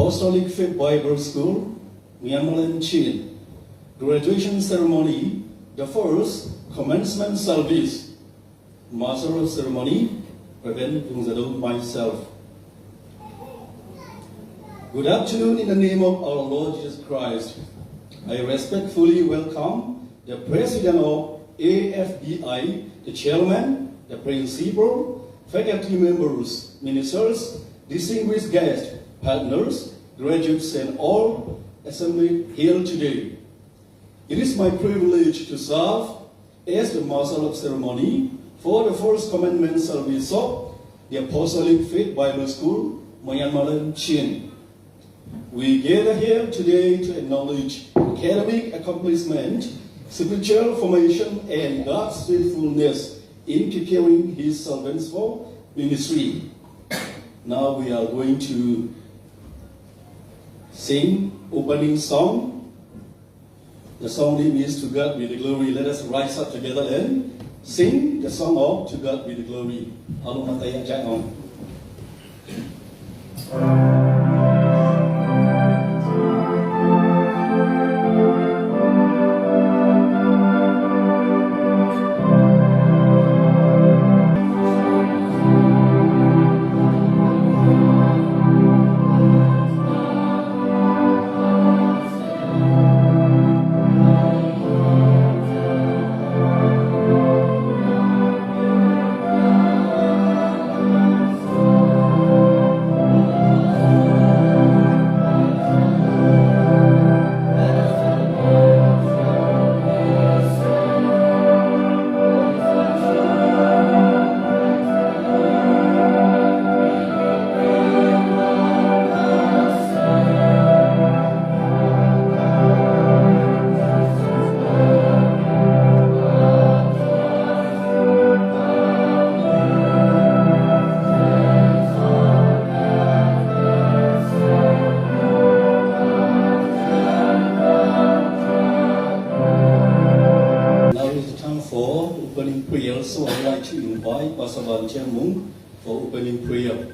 Apostolic Faith Bible School, Myanmar Chin. Graduation ceremony, the first commencement service. Master of Ceremony, Reverend Vungzado, myself. Good afternoon in the name of our Lord Jesus Christ. I respectfully welcome the President of AFBI, the Chairman, the Principal, faculty members, ministers, distinguished guests, partners, graduates, and all assembled here today. It is my privilege to serve as the Master of Ceremony for the first commencement service of the Apostolic Faith Bible School, Myanmar Chin. We gather here today to acknowledge academic accomplishment, spiritual formation, and God's faithfulness in preparing His servants for ministry. Now we are going to sing opening song. The song name is To God Be the Glory. Let us rise up together and sing the song of To God Be the Glory. So I'd like to invite Pastor Van Mung for opening prayer.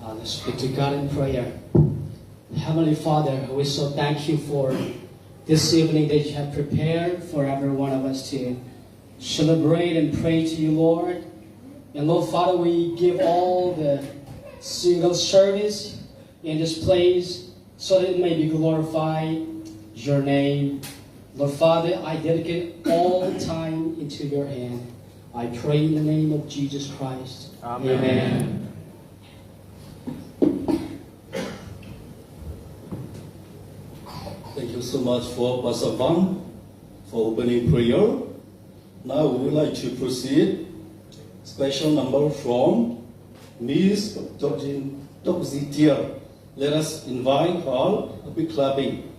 Let's speak to God in prayer. Heavenly Father, we so thank you for this evening that you have prepared for every one of us to celebrate and pray to you, Lord. And Lord Father, we give all the single service in this place so that it may be glorified. Your name. Lord Father, I dedicate all time into your hand. I pray in the name of Jesus Christ. Amen. Thank you so much for Pastor Van for opening prayer. Now we would like to proceed. Special number from Miss Tokzitia. Let us invite her a big clapping.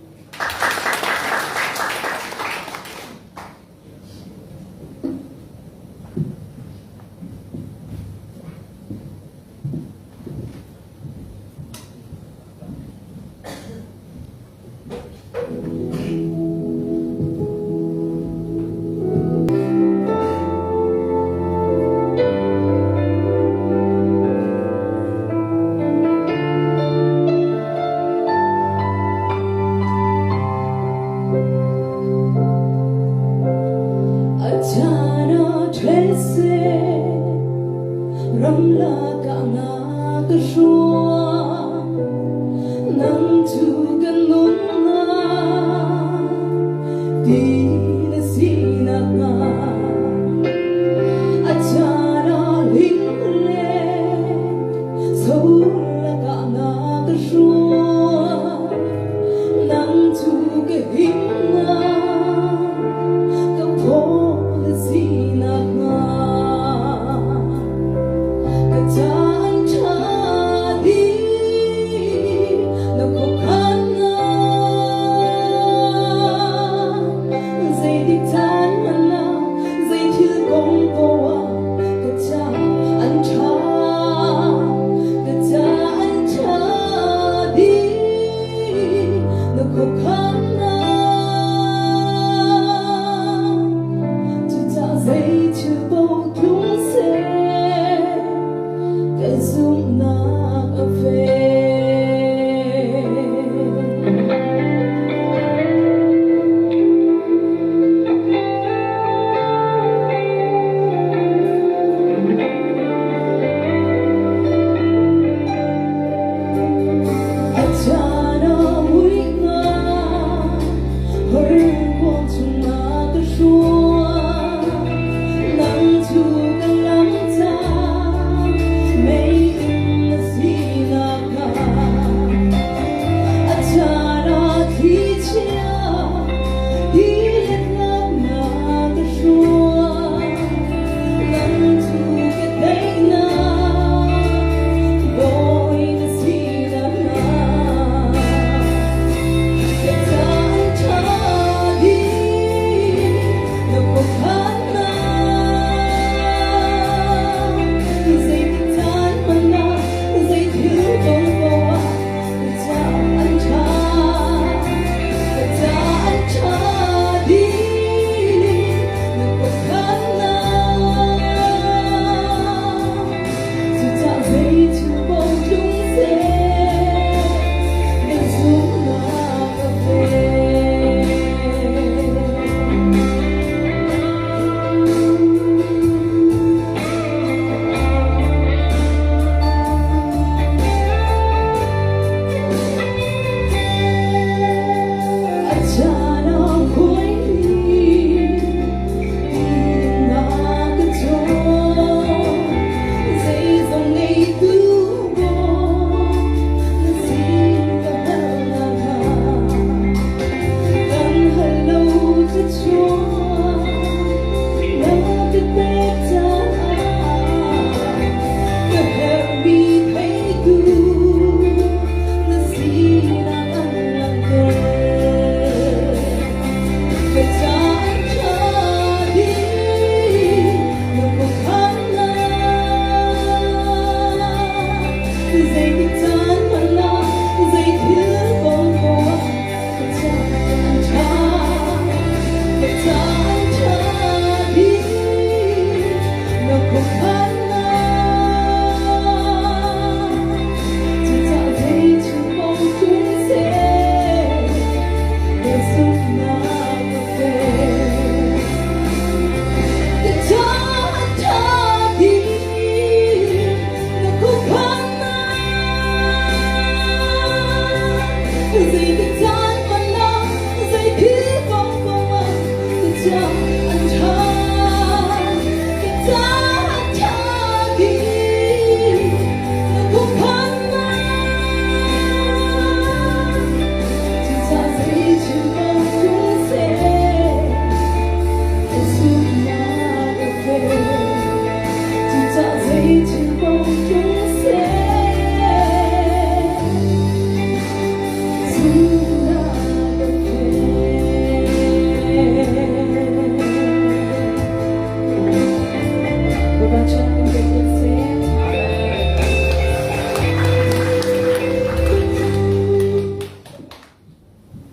Time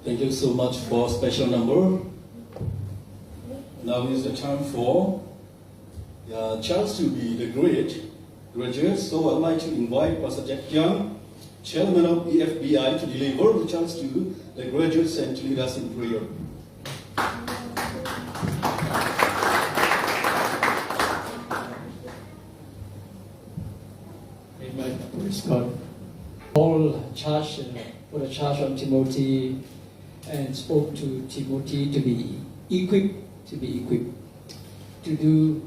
Thank you so much for special number. Now is the time for chance to be the graduates. So I'd like to invite Pastor Jack Young, Chairman of EFBI, to deliver the chance to the graduates and to lead us in prayer. Amen. Praise God. Paul charged put a charge on Timothy and spoke to Timothy to be equipped to do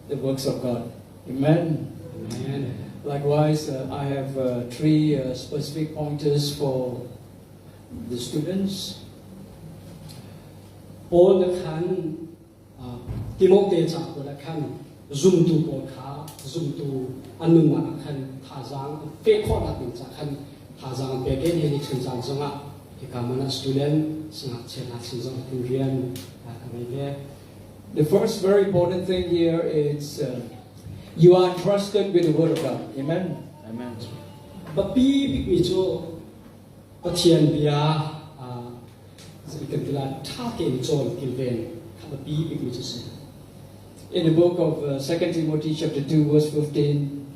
the works of God. Amen. Amen. Likewise, I have three specific pointers for the students. Paul the Khan, Timothy Chapel the Khan, Zoom to Paul Kha, Zoom to Anuma Khan, Tazang, Fake Hot in Zakhan, Tazang, Begin, Henny Tunzang Zonga, Hikamana student, Snap Chena Sinzong Korean. The first very important thing here is you are trusted with the Word of God. Amen. Amen. But be bicho, Patian Bia, Zikatila, Takin John Kilven, be bicho. In the book of 2 Timothy chapter 2, verse 15,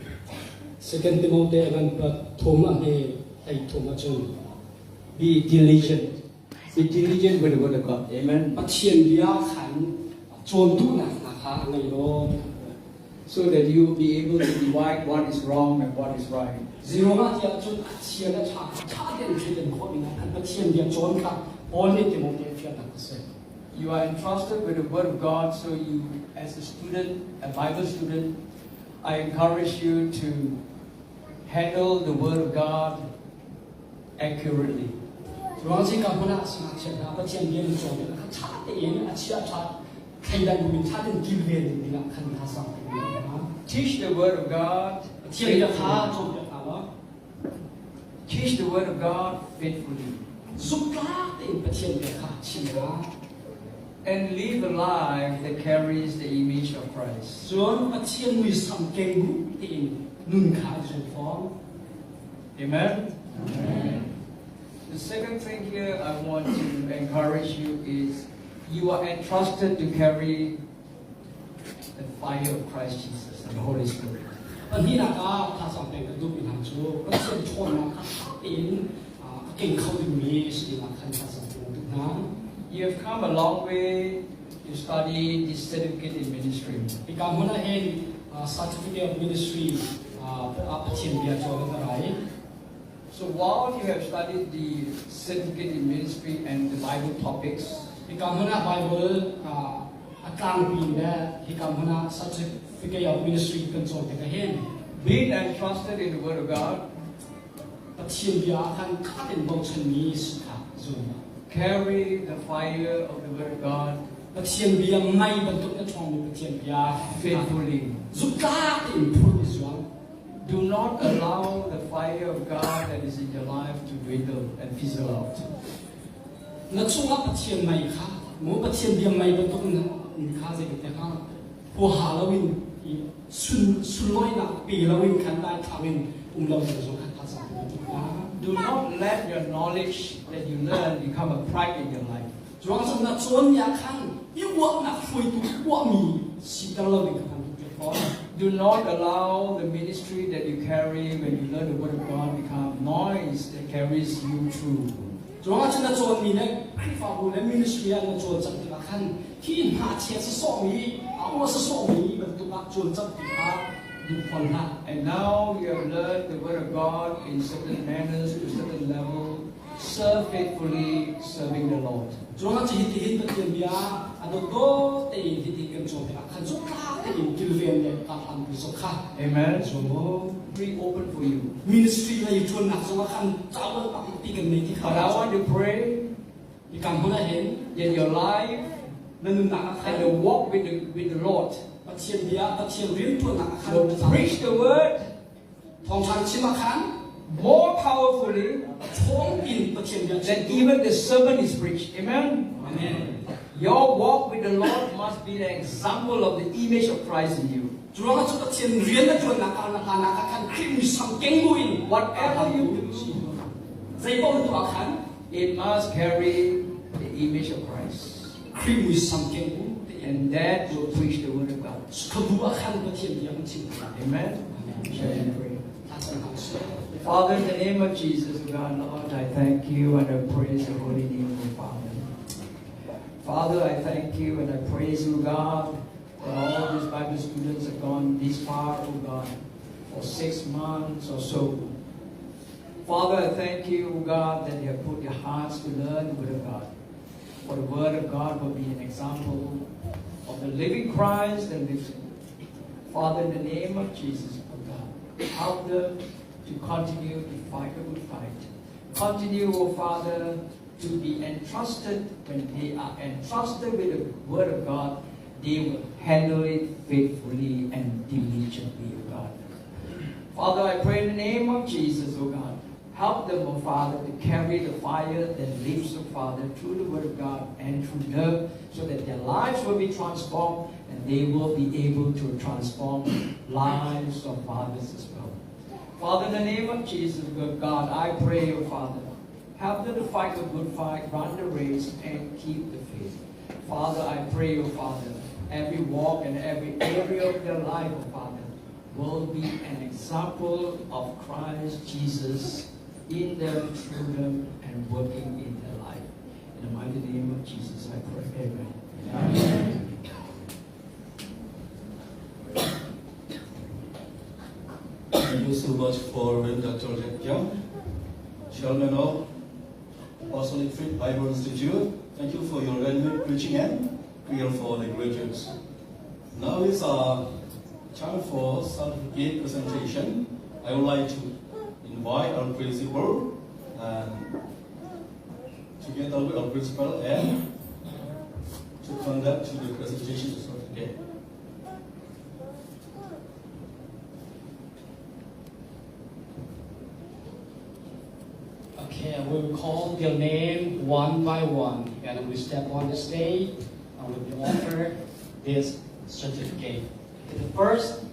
2 Timothy 11, but Thomas, be diligent. Be diligent with the Word of God. Amen. Patian Bia Khan. So that you will be able to divide what is wrong and what is right. You are entrusted with the Word of God, so you, as a student, a Bible student, I encourage you to handle the Word of God accurately. Teach the Word of God. Teach the Word of God faithfully. And live a life that carries the image of Christ. Amen? Amen. The second thing here I want to encourage you is you are entrusted to carry the fire of Christ Jesus and the Holy Spirit. You have come a long way to study this certificate in ministry. So while you have studied the certificate in ministry and the Bible topics, being entrusted in the Word of God, carry the fire of the Word of God faithfully. Do not allow the fire of God that is in your life to dwindle and fizzle out. Do not let your knowledge that you learn become a pride in your life. Do not allow the ministry that you carry when you learn the Word of God become noise that carries you through. And now you have learned the Word of God in certain manners to a certain level. Serve faithfully, serving the Lord. Amen. Be open for you. But I want to pray that your life and the walk with the Lord will preach the Word more powerfully than even the sermon is preached. Amen? Amen. Your walk with the Lord must be an example of the image of Christ in you. Whatever you do, it must carry the image of Christ. And that will preach the Word of God. Amen? Shall we pray? Father, in the name of Jesus, God, Lord, I thank you and I praise your holy name, Father. Father, I thank you and I praise you, God, that all these Bible students have gone this far, oh God, for 6 months or so. Father, I thank you, oh God, that you have put your hearts to learn the Word of God. For the Word of God will be an example of the living Christ that lives in you. Father, in the name of Jesus, oh God, help them to continue to fight a good fight. Continue, oh Father, to be entrusted. When they are entrusted with the Word of God, they will handle it faithfully and diligently, oh God. Father, I pray in the name of Jesus, oh God, help them, oh Father, to carry the fire that lives, oh Father, through the Word of God and through them, so that their lives will be transformed and they will be able to transform lives of others as well. Father, in the name of Jesus, good God, I pray, oh Father, help them to fight a good fight, run the race, and keep the faith. Father, I pray, oh Father, every walk and every area of their life, oh Father, will be an example of Christ Jesus in them, through them, and working in their life. In the mighty name of Jesus, I pray. Amen. Amen. Thank you so much for Dr. Jack Young, Chairman of Apostolic Bible Institute. Thank you for your valuable preaching and prayer for the graduates. Now is time for certificate presentation. I would like to invite our principal and together with our principal and to conduct the presentation of certificate. Okay, we will call your name one by one, and we step on the stage and we will offer this certificate. The first,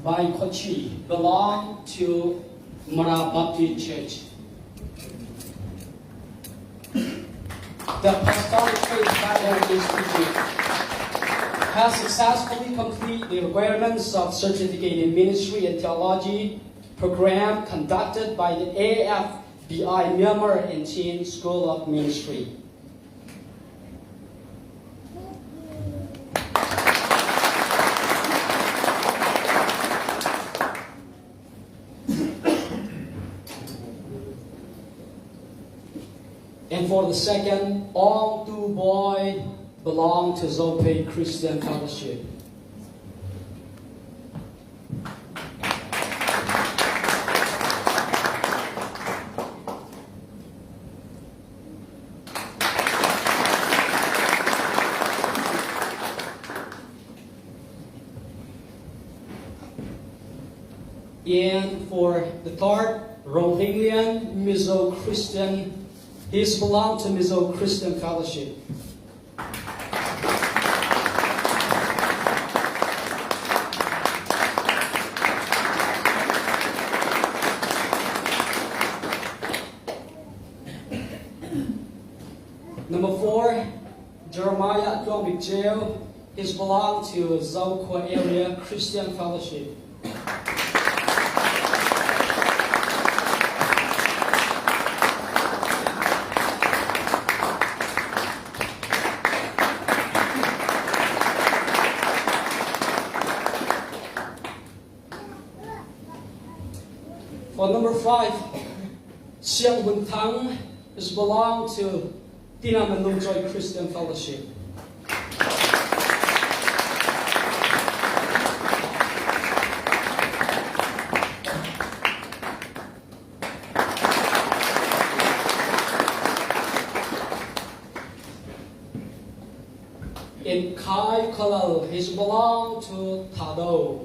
by Kochi, belong to Mara Baptist Church. The Apostolic Bible Institute has successfully completed the requirements of certificate in ministry and theology program conducted by the AFBI Myanmar and Chin School of Ministry. And for the second, all two boys belong to Zope Christian Fellowship. And for the third, Rohingyan Mizo Christian, he belongs to Mizo Christian Fellowship. Number 4, Jeremiah Dwang Jail, he belongs to Zokwa Area Christian Fellowship. For number 5, Siang Bun Tang is belong to Tinaman Joy Christian Fellowship. In Kai Kalal, he belong to Tado.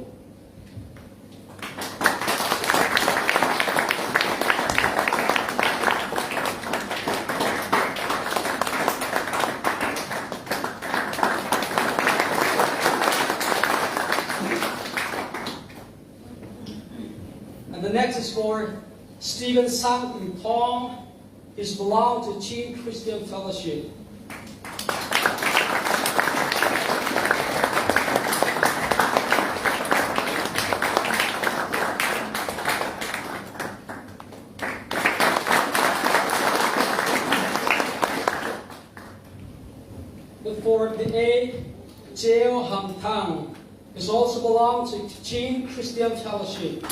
And the next is for Stephen Sang in Tong. He belongs to Chin Christian Fellowship. For the 8th, Jeo Ham Tang is also belongs to Chin Christian Fellowship.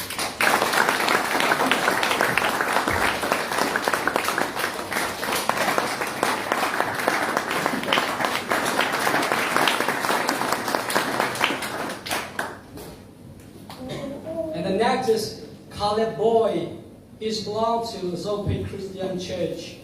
And the next is Caleb Boy. He belongs to Zope Christian Church.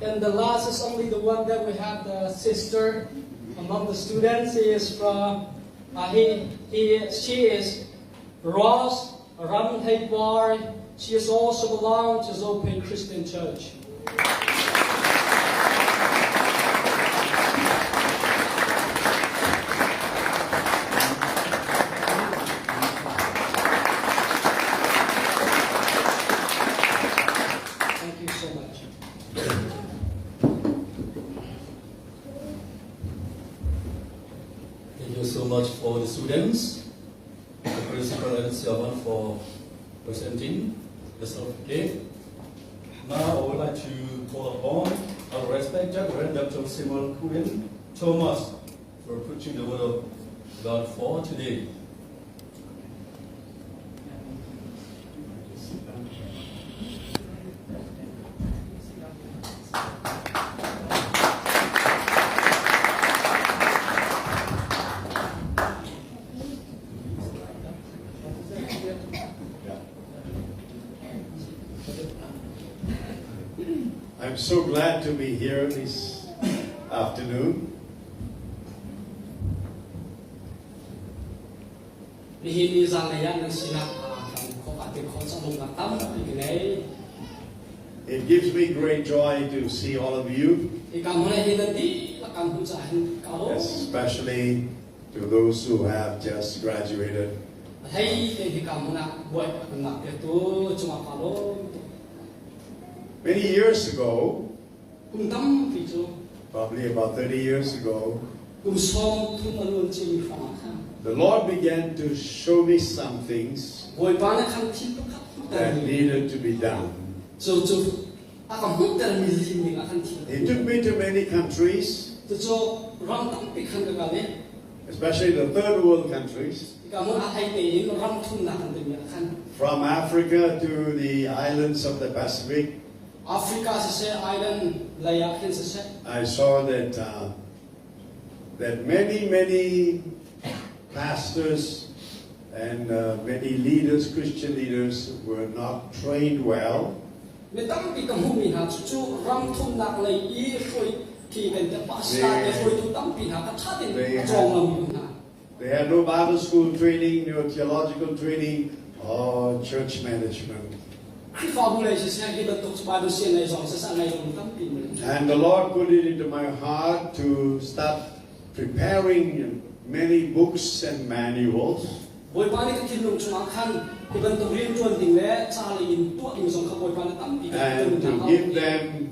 And the last is only the one that we have the sister among the students. She is from she is Ross Ramthaibar. She is also belong to Zope Christian Church. Thank you so much. Thank you so much for the students, the principal and servant for presenting the certificate. Now I would like to call upon our respected Reverend Dr. Simon Quinn Thomas for preaching the word of God for today. I'm so glad to be here this afternoon. It gives me great joy to see all of you, especially to those who have just graduated. Many years ago, probably about 30 years ago, the Lord began to show me some things that needed to be done. He took me to many countries, especially the third world countries, from Africa to the islands of the Pacific. I saw that many pastors and many leaders, Christian leaders, were not trained well. They had no Bible school training, no theological training, or church management. And the Lord put it into my heart to start preparing many books and manuals. And to give them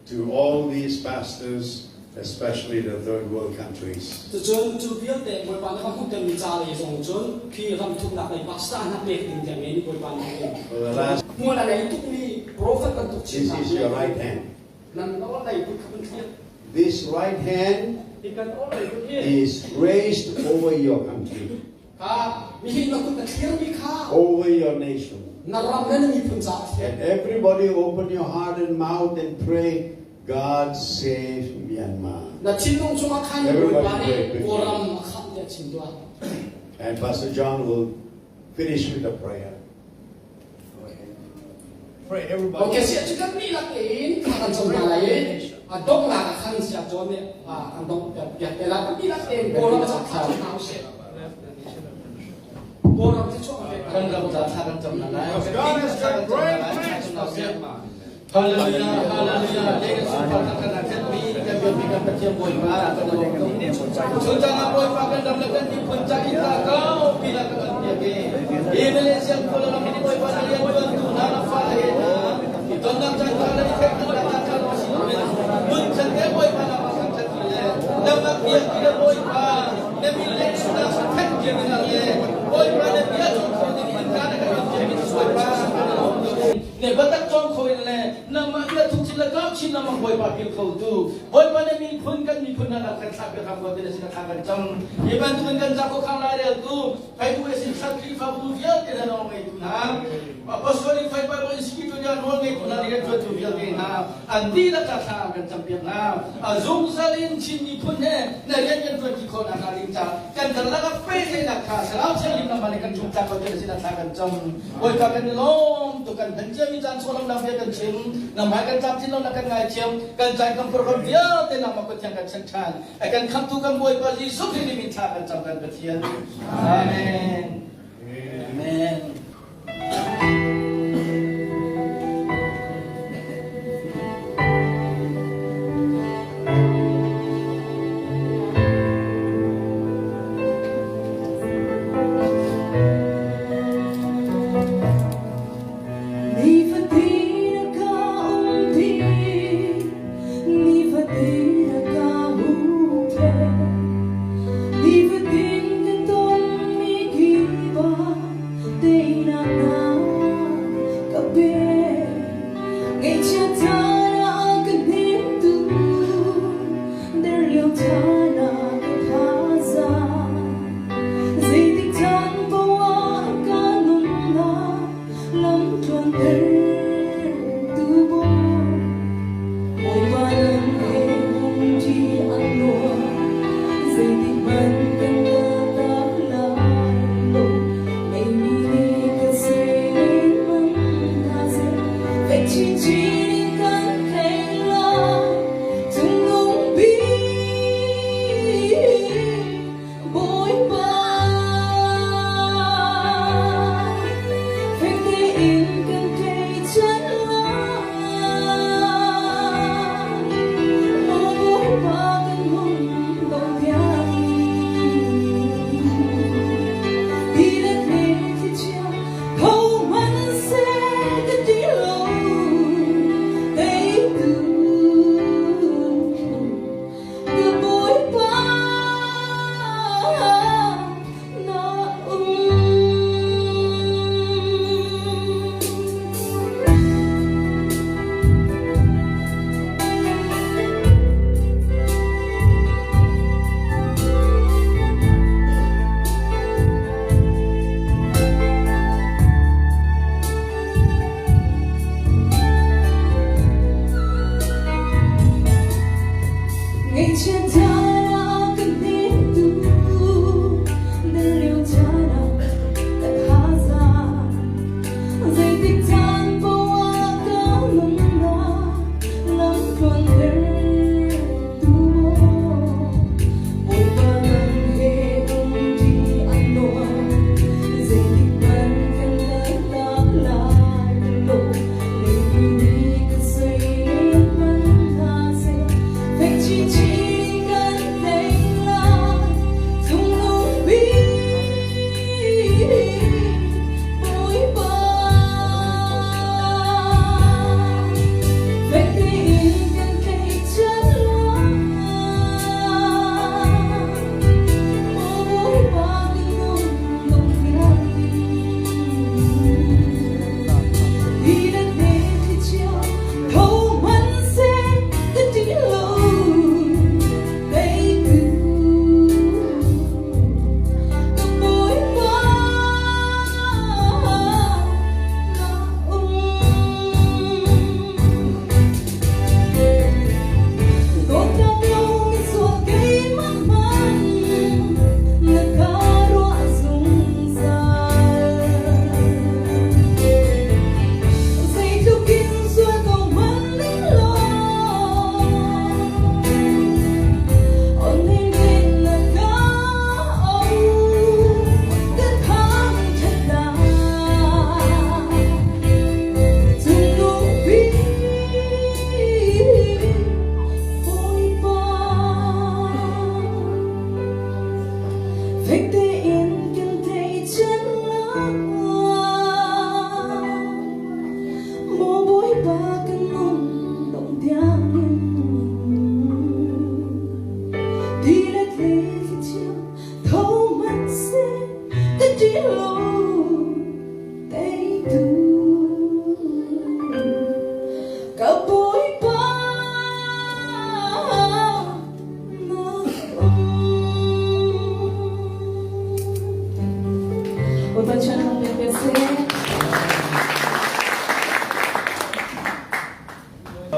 to all these pastors, especially the third world countries. For the last, this is your right hand. This right hand is raised over your country, over your nation. And everybody open your heart and mouth and pray, God save Myanmar. Everybody pray. And Pastor John will finish with a prayer. Pray, everybody. Apostolic Amen. Amen. Livet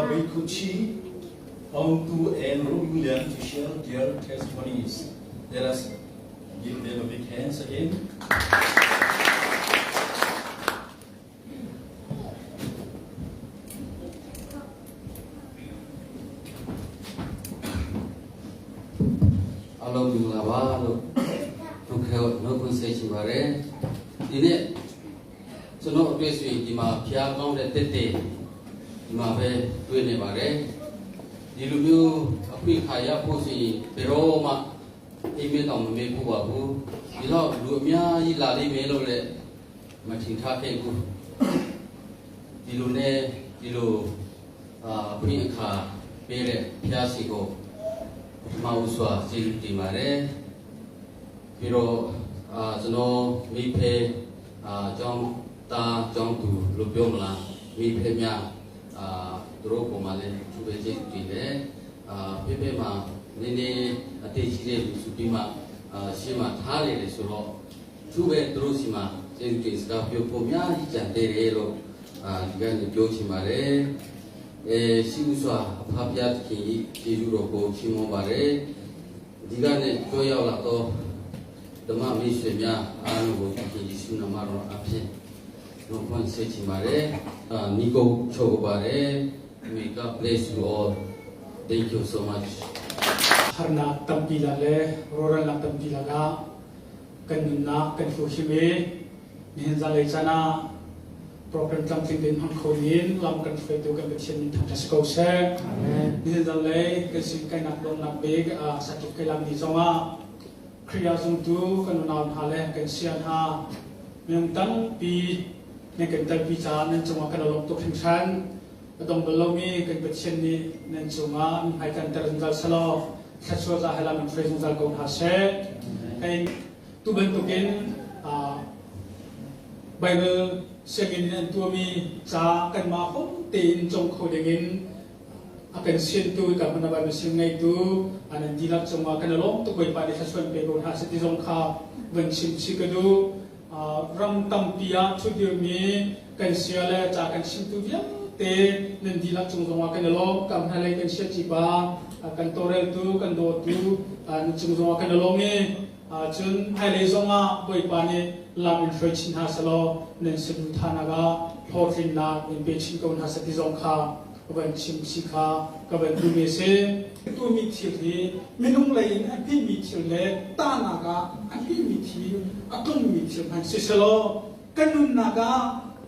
We could see on to and William to share their testimonies. Let us give them a big hands again. Alo mừng là ba alo lúc theo nó cũng sẽ chỉ vào đấy đi nè cho nó biết gì thì mà phía con để tết tết mà về quê này vào đấy đi lúc như khi khai ra phụ gì pero mà em biết ông mấy phụ bảo phụ đi lo lúc mía đi là đi mấy lâu đấy mà chính xác cái phụ đi lúc này đi lúc khi khai về đấy phía sĩ cô mauswa silti mare pero jono mi phe jong ta jong tu lo pyom la mi phe mya dro ko ma le chu be ji ti le phe phe ma ne ne ate chi le su pi ma shi ma tha le le so lo chu be dro si ma ji ti ska pyo ko mya ji chan de le lo di ga ni pyo chi ma le si uswa apabia ki jiru ko chimo bare diga ne joya la to dama mi se mya anu ko ki jisu na maro aphe no kon se chi mare ni ko cho bare may God bless you all. Thank you so much. Harna tampi la le roran la tampi la ga kan na kan fu hime ni za le chana program something din han khoin lam kan fe tu kan chen thang tas ko se ni za le ke sin kai nak dong nak big sa tu kai lam ni zonga kriya zum tu kan na ha le kan sian ha myong tan pi ne kan tan pi cha nen zonga kan lok tu thing chan dong belomi kan chen ni nen zonga hai kan ter zal salo sa so za hala man fe zal ko ha se kai tu ben tu ken Bible second and to me sa kan ma hon tin trong kho dengin akan sin tu ka mana Bible sing ngai tu anan dilak trong ma kan lom to koi pa de saswan pe ko ha siti jong kha wen sin si ka du ram tam pia chu dio mi kan sia le cha kan sin tu viam te nen di la chung zonga kan lo kam halai kan sia chi ba kan torel tu kan do tu an chung zonga kan lo nge chun halai zonga boi pa ne lam in free chin ha salo nen sidu thana ga thotrin na nen be chin ko na sa ti zong kha kaban chim si kha kaban tu me se tu mi thil hi minung lai an pi mi thil le ta na ga an pi mi thil akon mi thil han se salo kanun na ga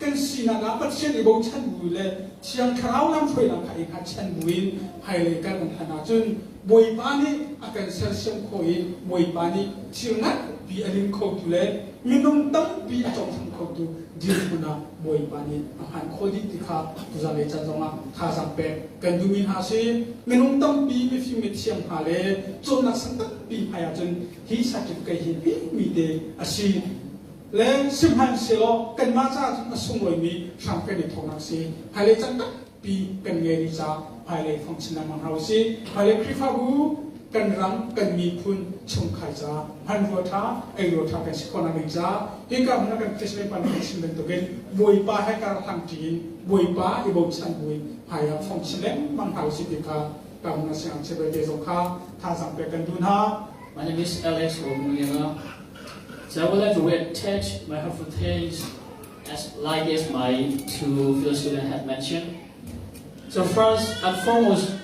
kan si na ga pat chen ibong chan bu le chiang kharau lam phoi lam khai kha chan buin hai le kan thana chun boi pa ni akan sel sem khoi boi pa ni thil ngat bi alin kho tu le minung tam bi atong thang kho tu dir puna boi pa ni han khodi ti kha tu za le chan zonga tha sang pe kan du min ha se minung tam bi mi fi mi chiang ha le chon na sang tak bi ha ya chun hi sa ki kai hi bi mi de asi le simhan selo kan ma cha asung loi mi sam kan ni thong si hale chang tak pi kan nge ri cha hale function na man hausi hale krifa bu kan ram kan mi phun chung khai cha han ro tha ai ro tha kan sikona mi cha he ka na kan tesle pan ni sim ben to gen boi pa ha ka thang tin boi pa i bo chan boi ha ya function le man hausi pi ka ka na siang che be de zo kha tha sam pe kan dun ha. My name is Alex Romulina. So I would like to reattach my heartfelt thanks as my two fellow students had mentioned. So first and foremost,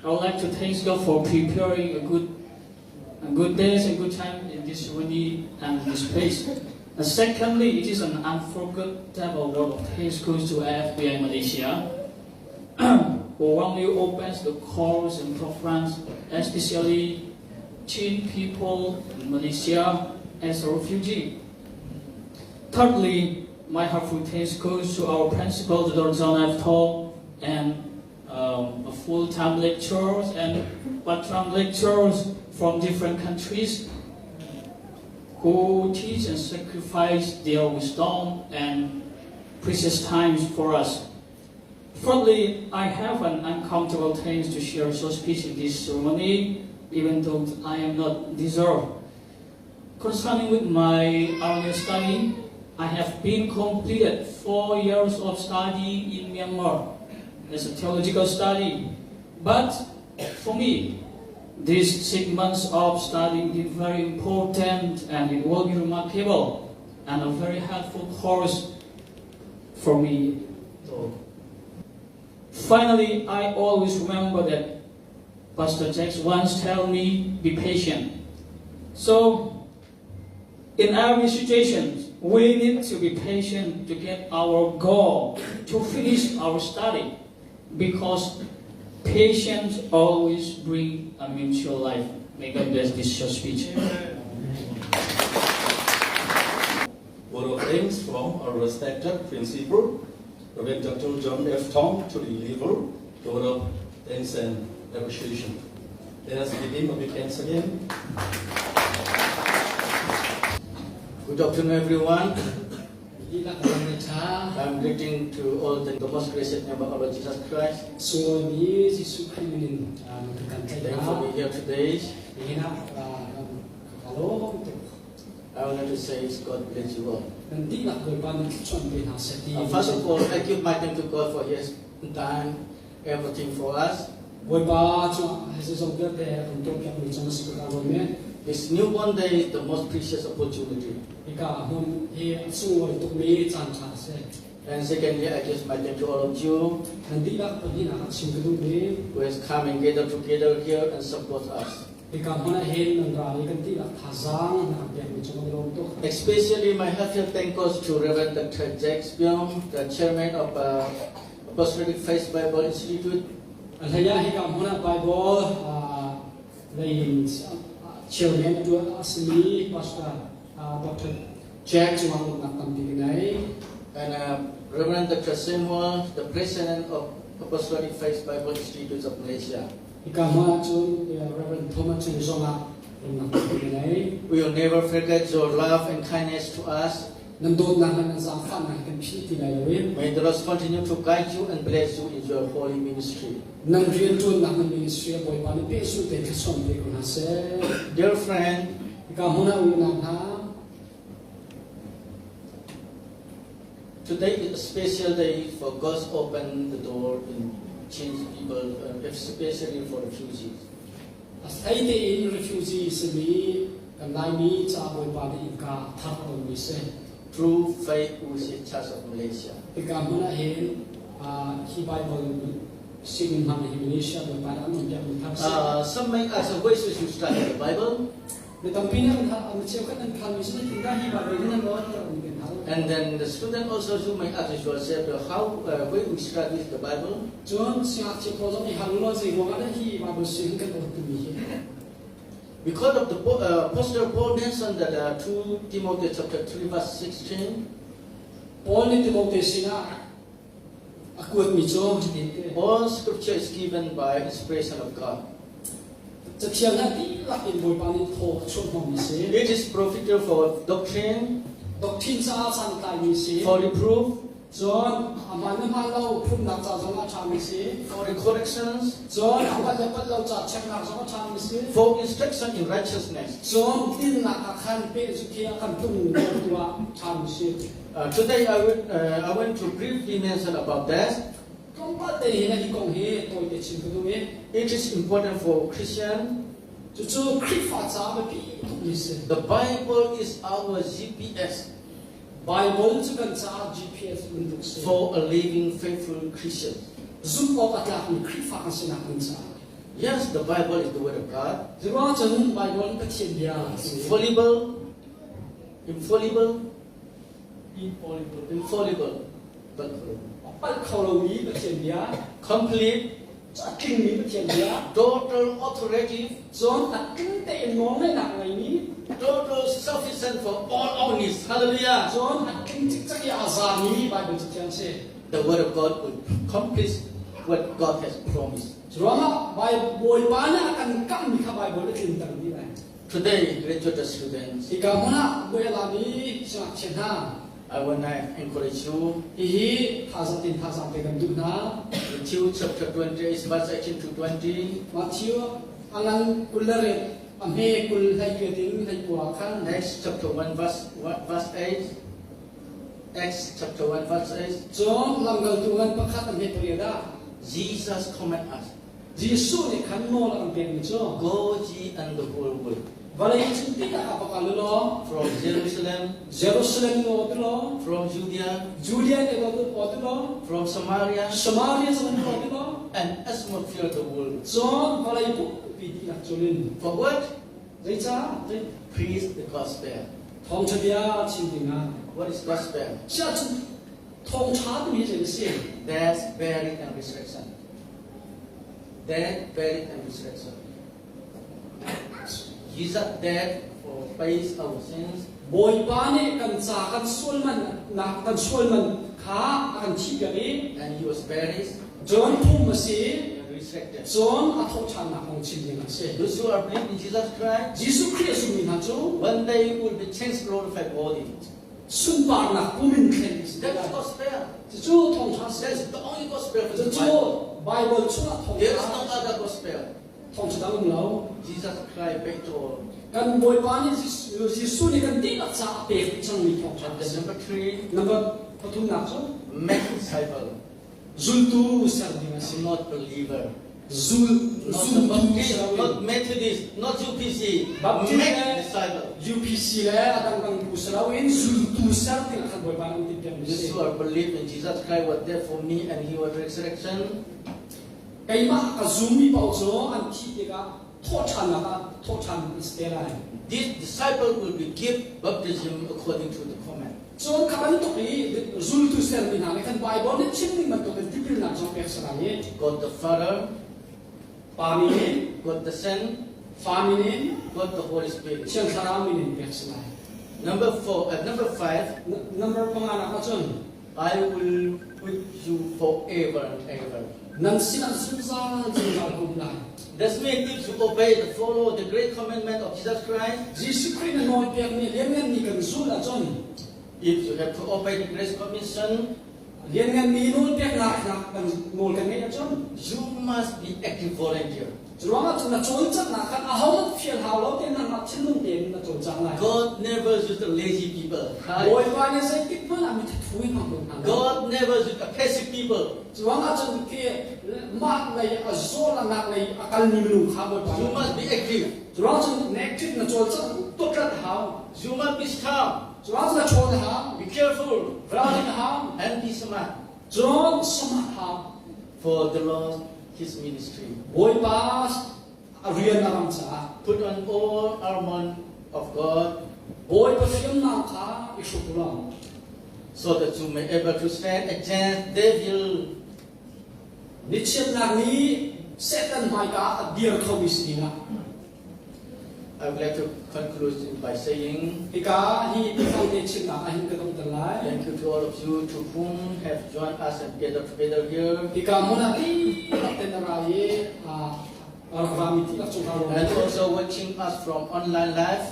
I would like to thank God for preparing a good days and good time in this ceremony and this place. And secondly, it is an unforgettable word of thanks goes to FBI Malaysia, who warmly opens the calls and programs, especially teen people in Malaysia as a refugee. Thirdly, my heartfelt thanks goes to our principal, Dr. John F. Tong, and full-time lecturers and part-time lecturers from different countries who teach and sacrifice their wisdom and precious times for us. Fourthly, I have an uncountable thanks to share so speech in this ceremony, even though I am not deserved. Concerning with my earlier study, I have been completed 4 years of study in Myanmar as a theological study. But for me, these 6 months of studying is very important and it will be remarkable and a very helpful course for me. Finally, I always remember that Pastor Jack once told me, be patient. So, in every situation, we need to be patient to get our goal, to finish our study, because patience always brings a mutual life. May God bless this short speech. Word of thanks from our respected principal, Reverend Dr. John F. Tong, to deliver the word of thanks and appreciation. Let us begin with the thanks again. Good afternoon, everyone. I'm greeting to all the most gracious name of our Lord Jesus Christ. Thank you for being here today. I want to say God bless you all. First of all, I give my thanks to God for He has done everything for us. This newborn day is the most precious opportunity. And secondly, I give my thanks to all of you who has come and gathered together here and support us. Especially my heartfelt thanks goes to Reverend Dr. Jack Byung, the chairman of Apostolic Faith Bible Institute. Chairman to Asli, Pastor Dr. Jack and Reverend Dr. Samuel, the president of Apostolic Faith Bible Institute of Malaysia. We will never forget your love and kindness to us. May the Lord continue to guide you and bless you in your holy ministry. Dear friend, Today is a special day for God to open the door and change people, especially for refugees. Thấy thì refugee sẽ bị cầm lại mi cha bồi bà đi cả tháp đồng mi sẽ Through faith, we see Church of Malaysia. thì cảm ơn anh khi Bible xin mình làm thì Malaysia bồi bà đã mình nhận mình tháp sẽ Some may ask, why should you study the Bible? để tầm pin anh anh chịu các anh tham sẽ thì ra hi bà về nên nói là mình cần tháo And then the student also you may ask yourself, how why we study the Bible? John sẽ chịu có giống như hàng lo gì mà anh hi Bible xin cái đầu tư mi Because of the Apostle Paul mentioned that 2 Timothy chapter 3 verse 16. Paul ni Timothy sina aku mi cho All scripture is given by inspiration of God.จะเทียงนั้นที่หลักอินบอยปานิโทช่วงของมิเซ่ It is profitable for doctrine, ดอกทินซาสันตายมิเซ่ for reproof, จนอามันไม่มาเราพุ่มนักจ่าสงฆ์ชามิเซ่ for corrections, จนอามันจะปัดเราจัดเช็คนักสงฆ์ชามิเซ่ for instruction in righteousness. จนที่นักอาคารเป็นสุขีอาคารตุ้งตัวชามิเซ่ Today I want to briefly mention about that. ก็ว่าแต่เห็นที่กองเฮตัวเด็กชิมตัวนี้ It is important for Christian. จู่ๆคริสต์ฟ้าจ้าไปปีทุกมิเซ่ The Bible is our GPS Bible จะเป็นจ้า GPS มันทุกเซ่ for a living, faithful Christian. ซุ่มออกจากมีคริสต์ฟ้ากันสินักมันจ้า Yes, the Bible is the Word of God. จะว่าจน Bible เป็นเทียนยา Infallible, infallible, but ปัดเขาเรามีเป็นเทียนยา complete, จะกินมีเป็นเทียนยา total, authoritative, จนตัดกินแต่มองไม่หนักอะไรนี้ total, sufficient for all our needs. Hallelujah. จนตัดกินจิตใจอาซามีไบเบิลจะเทียนเช่ The Word of God will accomplish what God has promised. จนว่าไบเบิลบ้านakan kamiมีข้าไบเบิลได้ถึงตรงนี้เลย Today, graduate students, อีกการว่าเวลานี้สมัครเช่นนั้น I want to encourage you. อีท่าสัตินท่าสังเกตกันดูนะ Matthew chapter 28, verse 18 to 20. มาเที่ยวอันนั้นกุลเลร์อันเฮกุลให้เกิดถึงให้กว่าขั้น Acts chapter 1, verse 8. Acts chapter 1, verse 8. จนลำเกิดตัวนั้นประคัตอันเฮตัวเดียดา Jesus command us, ยิสุเนี่ยขันโมละอันเป็นมิจ้า go ye and the whole world. วันนี้จึงที่จะขับกันล้อ From Jerusalem, เยรูซาเล็มโนตล้อ from Judea, จูเดียนเอโดตล้อ from Samaria, สมาเรียสมันโนตล้อ and as much fill the world. จนวันนี้ปุ๊บปีที่หลักจุลิน For what? ใจจ้า Preach the gospel. ทองเฉียชินดิงา What is gospel? เชื่อจุทองชาติมีเจริญสิ Death, buried, and resurrection. Death, buried, and resurrection. Jesus dead for pays our sins. บอยปานี่กันจ่ากันส่วนมันนักกันส่วนมันขากันชีแบบนี้ And he was buried จนทุ่มมาสิ and resurrected. จนอัฐชันนักของชินดิงาสิ Those who are believing in Jesus Christ, ยิสุคริสต์มีนะจู one day will be changed glorified body. สุนบานักผู้มินเทนส์ That's gospel. จูทองชาสิ That's the only gospel for จะ the จู Bible. ไบเบิลชุดทอง There is ชา no other gospel. ทองชาดังเรา Jesus Christ paid to all. กันบอยปานี่ยิสุนี่กันตีนักจ่าเปรตจังมีทองชา And สิ number 3, นับว่าปฐุมนักจู make disciple. ซุลตูเซอร์ดิงาสิ Not believer. ซุล Not ซุล the ตู Baptist, เซอร์ not Methodist, not UPC. Baptist, Make disciple. UPC และอาจารย์กังกุศลาวินซุลตูเซอร์ดิงาขันบอยปานี่ติดกันมิ Those สิ who are believe in Jesus Christ was there for me and he was resurrection. ไก่มากับซูมีเป่าโจอันที่เด็กอะโทษชันนะครับโทษชันอิสเตอร์ไล This disciple will be give baptism according to the command. จนคำนี้ตกนี้ซุลตูเซอร์ดิงาในขันไบเบิลเนี่ยชิ้นนี้มันตกเป็นที่พิจารณาจงเป็นสลาย God the Father, ปามิน God the Son, ฟามิน God the Holy Spirit. เชียงสารามินเป็นสลาย Number 5, number ปังอาณาจน I will with you forever and ever. นั่นสินั่นสิจ้าจึงจะกุมไล That means if you obey and follow the great commandment of Jesus Christ, ยิสุคริสต์น้อยเพียงนี้เลี้ยงเงินมีกันสู้ละจน if you have to obey the great commission, เลี้ยงเงินมีน้อยเพียงหนักกันโมลกันนี้ละจน you must be active volunteer. God never used the lazy people. God never used the passive people. You must be active. You must be strong. Be careful. And be smart. For the Lord, His ministry. Put on all armor of God, so that you may be able to stand against devil. I would like to conclude by saying thank you to all of you to whom have joined us and gathered together here. And also watching us from online live.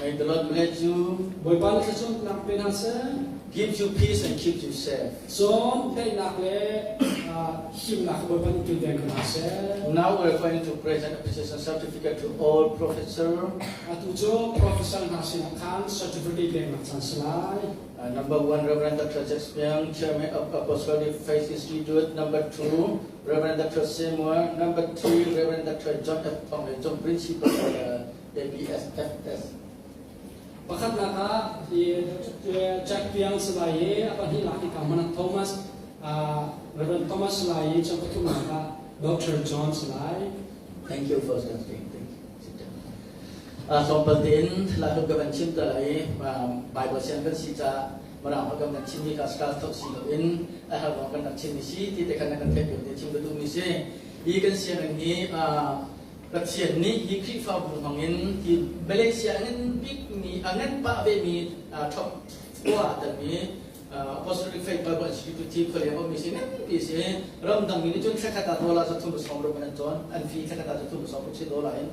May the Lord bless you, give you peace and keep you safe. Now we are going to present appreciation certificate to all professors. Number 1, Reverend Dr. Jackson, Chairman of Apostolic Faith Institute. Number 2, Reverend Dr. Seymour. Number 3, Reverend Dr. John F. Tong, Principal of the ABSFS. Jack Piang Selaye, apa ni laki kamu Thomas, Reverend Thomas Selaye, contoh tu mana Dr. John Selaye. Thank you for standing. Sompetin lalu kebencin terlai Bible kan sisa merang kebencin ni kasar tok siloin hal kan cin misi tidak kan tepil di cin betul misi ikan siang ini Kasihan ni hikri fabul mangin di Malaysia angin big ni angin pak bemi top tua tapi Apostolic Faith Bible Institute kalau misi ni misi ramdang ini cun saya kata dolar satu besar berapa ton, anfi saya kata satu besar berapa dolar ini.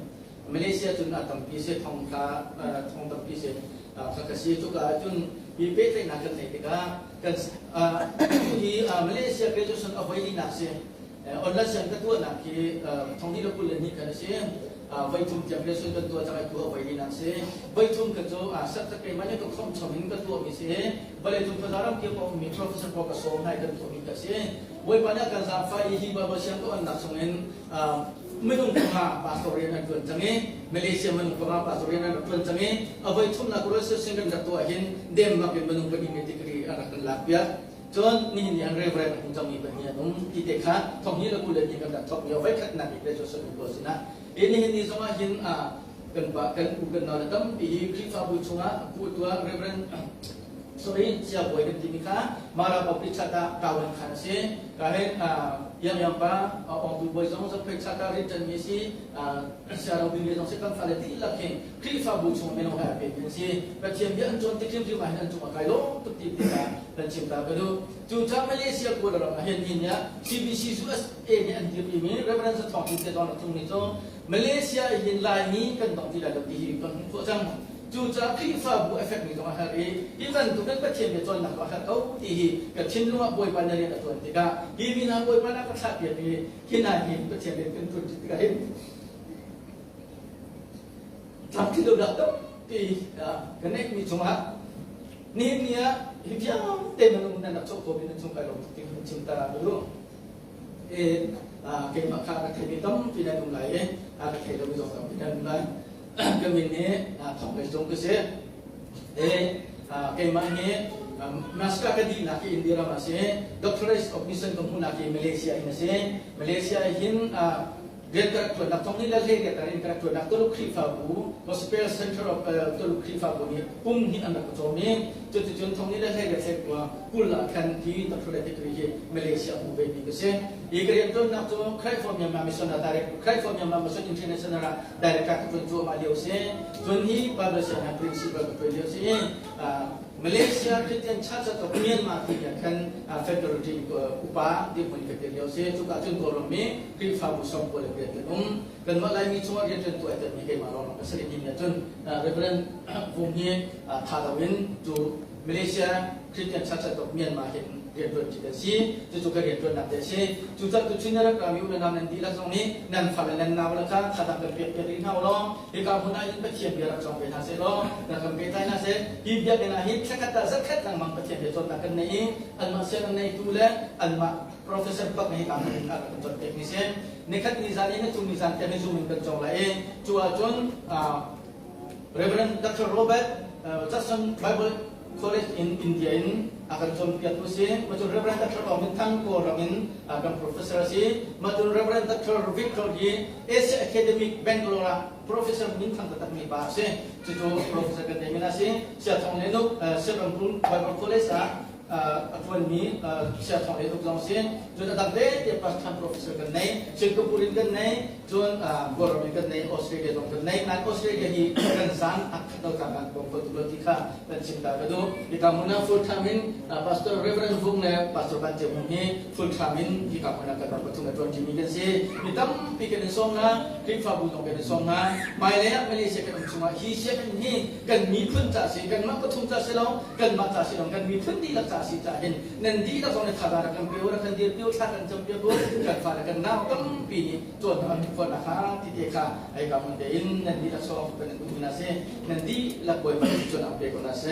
Malaysia cun atang misi thongka thongdam misi kakasi juga cun ibe nak kan kan di Malaysia graduation of ini nasi. Online yang kedua nak ki thongdi lo pun ni kan si vaitum generation kedua jangan kedua vai ni nak si vaitum kedua sat tak mana tu thong chomin kedua mi si boleh tu pedaram ki ko mi professor ko so nai kan tu mi ka si voi banyak kan sa fa hi ba ba siang tu an nak songen menung ha pastorian an tuan jange Malaysia menung ha pastorian an tuan jange vaitum nak kurus singkan kedua hin dem mak menung bagi degree anak lapia John ni yang reverend untuk mi bagi anum kita kan thong ni lagu lagi kan top yo vai kat nak kita so so sina ini semua hin kan ugan dalam di krifa bu chunga ku tua reverend sorry siap boy kan timika mara public chata kawan kan se kahit yang pa on tu boy sama sampai chata written misi secara bini sama sekan falati lakin krifa bu chunga meno ha pe si paciem dia anjon tikim di mana cuma kailo tu titika dan cinta kedu juta Malaysia ko dalam akhirnya CBC US ni anti ini reference talk kita dalam tu ni tu Malaysia ini lain kan tak tidak lebih kan macam juta krifa bu efek ni tu hari even tu kan paciem dia tuan nak bahkan kau di kecil lu boy pandai dia tuan tiga ini nak boy pandai kat dia ni kena ni paciem dia kan tu tiga ini tapi tu dah tu di kena ni cuma ni dia Hibyang teman nak cokok ini cuma kalau cinta dulu. Kami makan kami tam tidak mulai. Ada kami dulu tidak mulai. Kami ni sampai jom keseh. Kami ni masker kadi nak India masih. Doctorate of Mission kamu nak Malaysia ini masih. Malaysia ini Dia karakter nak tong ni lagi dia karakter nak tolong krifabu, Gospel Center of tolong krifabu ni, pun ni anak kami, jadi tong ni lagi dia sekua, pula kan di terpulai di Malaysia bukan ni keseh. Ikan itu nak tu krifabu yang mission direct, krifabu yang mission international direct karakter tu Malaysia se, jadi pada sana prinsip berpelih se. Malaysia Christian Church atau Myanmar tidak kan federal di upah di politik dia se juga contoh kami krifa busong boleh berjalan dan malai ni cuma dia tentu ada ni kemarau kesini ni macam reverend bumi Thalawin tu Malaysia Christian Church atau Myanmar เรียนตัวจิตสีจู่ๆก็เรียนตัวนักเตะสีจู่ๆตัวชิ้นนี้เรากำลังอยู่ในนามนันทีละตรงนี้นั่นฝันนั่นนาวละค่ะขัดตามกับเปรียบลิ้นเอาล้อที่การพูดนั้นเป็นเทียบเดียวกับจอมเป็นอาเซล้อแล้วก็เป็นไทยนะเซฮิบยักษ์นะฮิบสักแต่สักแค่ตั้งมันเป็นเทียบเดียวจนนักกันนี้อันมาเซนในตัวเล่อันมาprofesor pak ni kami ada contoh teknisnya nekat nizam ini tu nizam teknis zoom in contoh lain cuacan Reverend Dr. Robert Jackson Bible College in India ini akan contoh tulisnya macam Reverend Dr. Omin Tangko Ramin akan profesor si macam Reverend Dr. Victor di Asia Academic Bangalore Profesor Bintang tetap ni bahasa cucu profesor kedua si siapa orang itu siapa pun Bible College Atuan ni siapa orang itu langsung jual tangde dia pasang profesor kenai, Singapura kenai, jual government kenai, Australia dong kenai, nak Australia di Kansan atau kangan komputer tika dan cinta kado. Kita muna full time Pastor Reverend Fung le Pastor Banjir Muni full time kita muna kata betul betul Jimmy kan si. Kita pikir songa, kita butuh pikir songa. Malaysia Malaysia kan cuma hisap ini kan mipun casi, kan mak betul casi long, kan mak casi long, kan mipun di lak casi cahin. Nanti kita soalnya kadar kan piora kan dia piora kan jemput kan fara kan nau kan pi tuan tuanคนนะคะที่เด็กค่ะไอ้กำมันเดินนั่นดีละสองเป็นกุมินาเซนั่นดีละป่วยมันจนอับเปกุนาเซ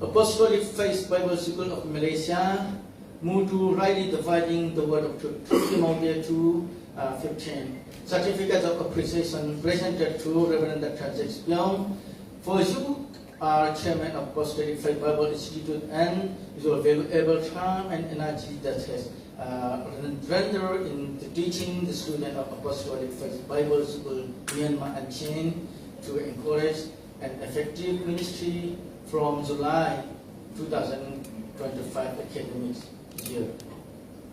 Apostolic Faith Bible School of Malaysia moved to rightly dividing the word of truth. Timothy 2:15. Certificate of appreciation presented to Reverend Dr. James Young. For you are chairman of Apostolic Faith Bible Institute and your valuable time and energy that has rendered in the teaching the student of Apostolic Faith Bible School Myanmar and Chin to encourage an effective ministry from July 2025 academic year.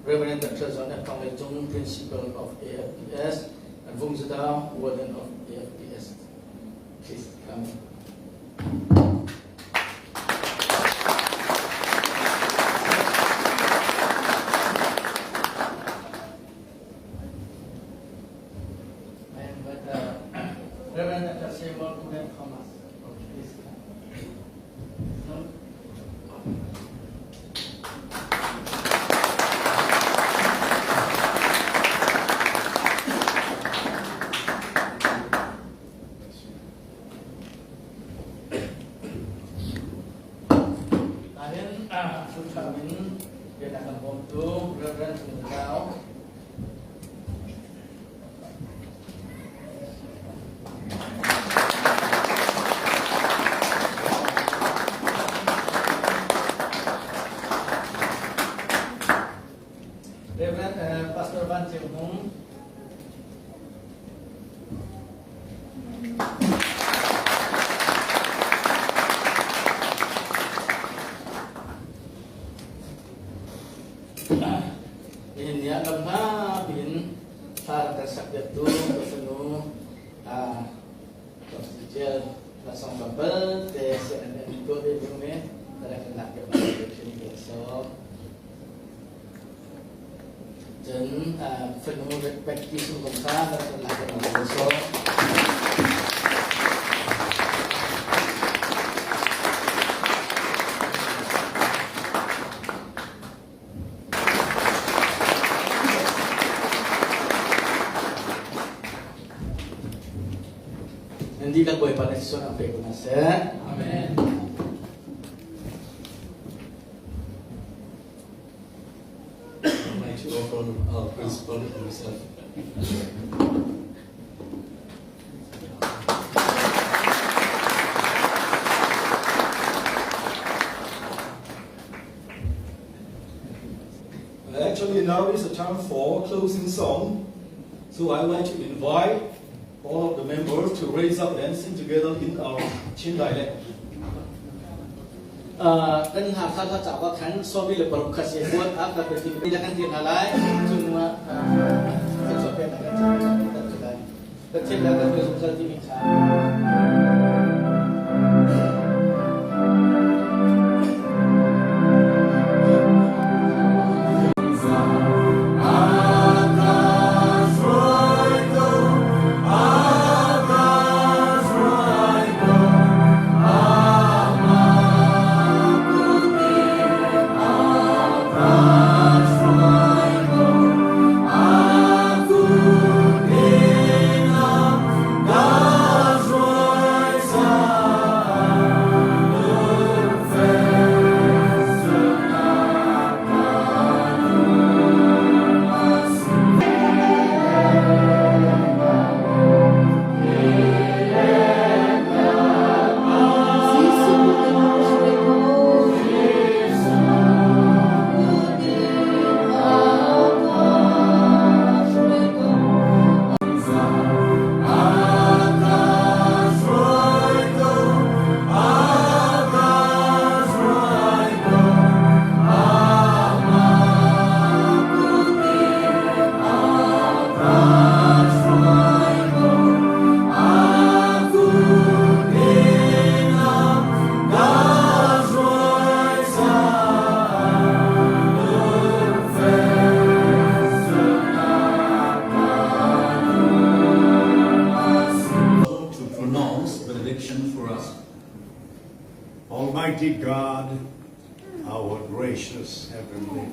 Reverend Dr. John Tonglejung, Principal of AFPS, and Vung Zedao, Warden of AFPS. Please come. Reverend Dr. Seymour Kudan Thomas. Please come. Kami dia akan membantu Reverend Sungkau. Reverend Pastor Banjir Mung. Ini dia lemah bin para tersabit tu penuh kecil langsung kabel tes dan itu di rumah dalam nak sini besok dan penuh respect sungguh besar dalam nak besok. Hindi lang po pada sesuatu apa yang kunasa. Amen. I'd like to offer our principal himself. Actually, now is the time for closing song. So I would like to invite all of the members to raise up and sing together in our Chin dialect. Dan hafal cawa kan sobi le baru kasih buat apa berarti tidak akan dihalai cuma kecopetan akan terjadi. Kecil akan besar diminta. Ah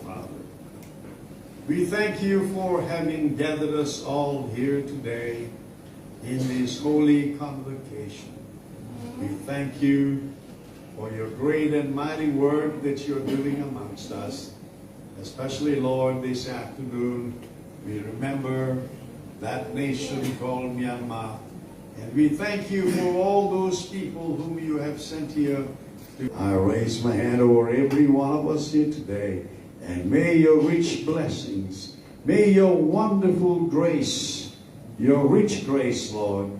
Father. We thank you for having gathered us all here today in this holy convocation. We thank you for your great and mighty work that you're doing amongst us. Especially, Lord, this afternoon, we remember that nation called Myanmar. And we thank you for all those people whom you have sent here. I raise my hand over every one of us here today. And may your rich blessings, may your wonderful grace, your rich grace, Lord,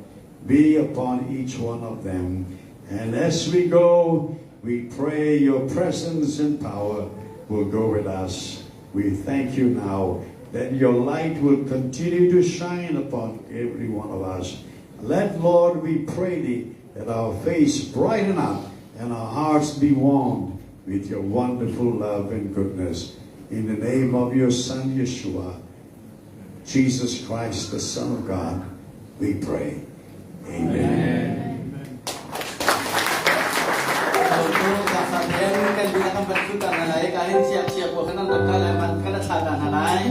be upon each one of them. And as we go, we pray your presence and power will go with us. We thank you now that your light will continue to shine upon every one of us. Let, Lord, we pray thee, that our face brighten up and our hearts be warmed with your wonderful love and goodness. In the name of your Son, Yeshua, Jesus Christ, the Son of God, we pray. Amen. Kahit siap-siap bukan nak kalah, kan nak sadan halai.